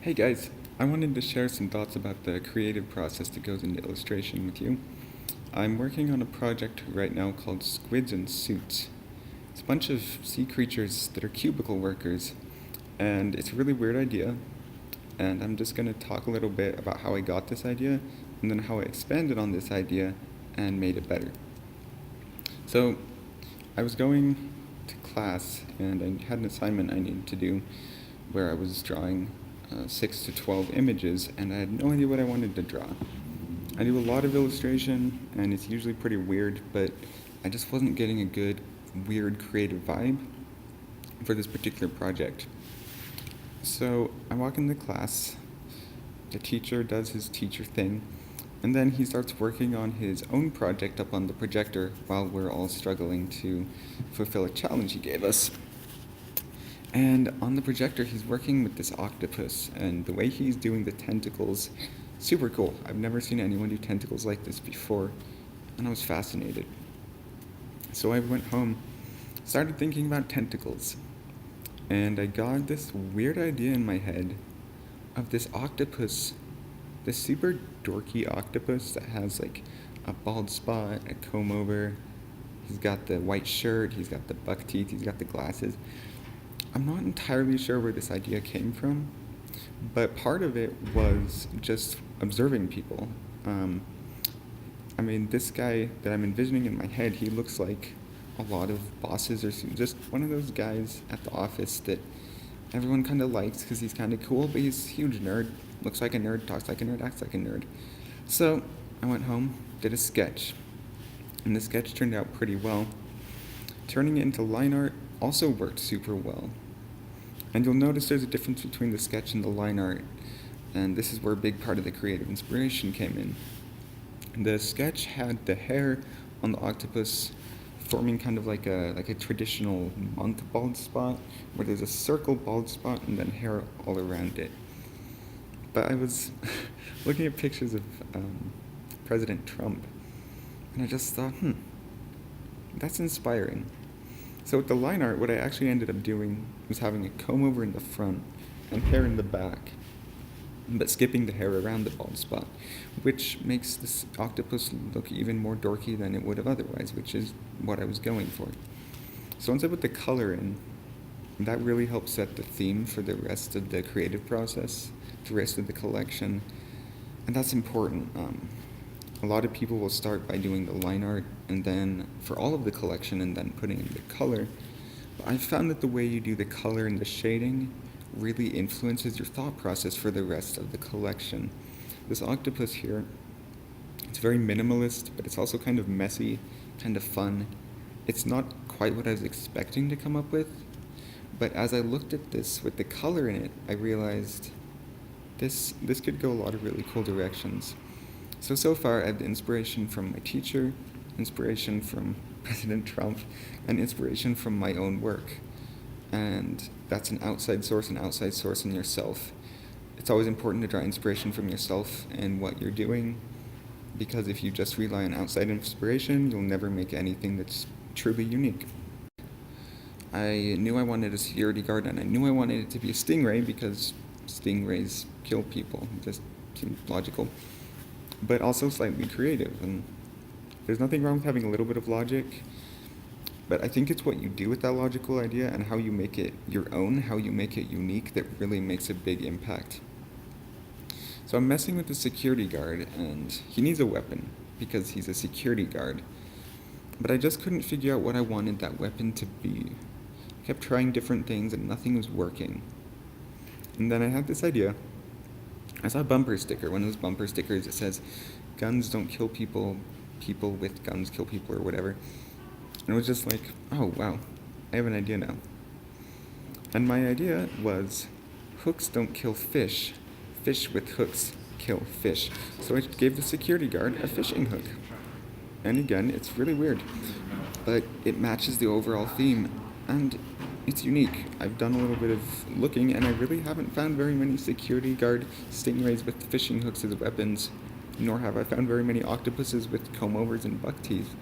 Hey guys, I wanted to share some thoughts about the creative process that goes into illustration with you. I'm working on a project right now called Squids and Suits. It's a bunch of sea creatures that are cubicle workers, and it's a really weird idea. And I'm just going to talk a little bit about how I got this idea, and then how I expanded on this idea and made it better. So, I was going to class, and I had an assignment I needed to do where I was drawing 6 to 12 images, and I had no idea what I wanted to draw. I do a lot of illustration, and it's usually pretty weird, but I just wasn't getting a good, weird, creative vibe for this particular project. So I walk into class, the teacher does his teacher thing, and then he starts working on his own project up on the projector while we're all struggling to fulfill a challenge he gave us. And on the projector, he's working with this octopus, and the way he's doing the tentacles, super cool. I've never seen anyone do tentacles like this before, and I was fascinated. So I went home, started thinking about tentacles, and I got this weird idea in my head of this octopus, this super dorky octopus that has like a bald spot, a comb over. He's got the white shirt, he's got the buck teeth, he's got the glasses. I'm not entirely sure where this idea came from, but part of it was just observing people. This guy that I'm envisioning in my head, he looks like a lot of bosses or just one of those guys at the office that everyone kind of likes because he's kind of cool, but he's a huge nerd, looks like a nerd, talks like a nerd, acts like a nerd. So I went home, did a sketch, and the sketch turned out pretty well. Turning it into line art also worked super well. And you'll notice there's a difference between the sketch and the line art, and this is where a big part of the creative inspiration came in. The sketch had the hair on the octopus forming kind of like a traditional monk bald spot, where there's a circle bald spot and then hair all around it. But I was looking at pictures of President Trump, and I just thought, that's inspiring. So with the line art, what I actually ended up doing was having a comb over in the front and hair in the back, but skipping the hair around the bald spot, which makes this octopus look even more dorky than it would have otherwise, which is what I was going for. So once I put the color in, that really helped set the theme for the rest of the creative process, the rest of the collection, and that's important. A lot of people will start by doing the line art and then for all of the collection and then putting in the color. But I found that the way you do the color and the shading really influences your thought process for the rest of the collection. This octopus here, it's very minimalist, but it's also kind of messy, kind of fun. It's not quite what I was expecting to come up with, but as I looked at this with the color in it, I realized this could go a lot of really cool directions. So far, I have the inspiration from my teacher, inspiration from President Trump, and inspiration from my own work. And that's an outside source in yourself. It's always important to draw inspiration from yourself and what you're doing, because if you just rely on outside inspiration, you'll never make anything that's truly unique. I knew I wanted a security guard, and I knew I wanted it to be a stingray because stingrays kill people. It just seemed logical. But also slightly creative, and there's nothing wrong with having a little bit of logic, but I think it's what you do with that logical idea and how you make it your own, how you make it unique, that really makes a big impact. So I'm messing with the security guard, and he needs a weapon because he's a security guard, but I just couldn't figure out what I wanted that weapon to be. I kept trying different things and nothing was working. And then I had this idea. I saw a bumper sticker, one of those bumper stickers that says, "Guns don't kill people, people with guns kill people," or whatever. And it was just like, oh wow, I have an idea now. And my idea was, hooks don't kill fish, fish with hooks kill fish. So I gave the security guard a fishing hook. And again, it's really weird, but it matches the overall theme, and it's unique. I've done a little bit of looking, and I really haven't found very many security guard stingrays with fishing hooks as weapons, nor have I found very many octopuses with comb overs and buck teeth.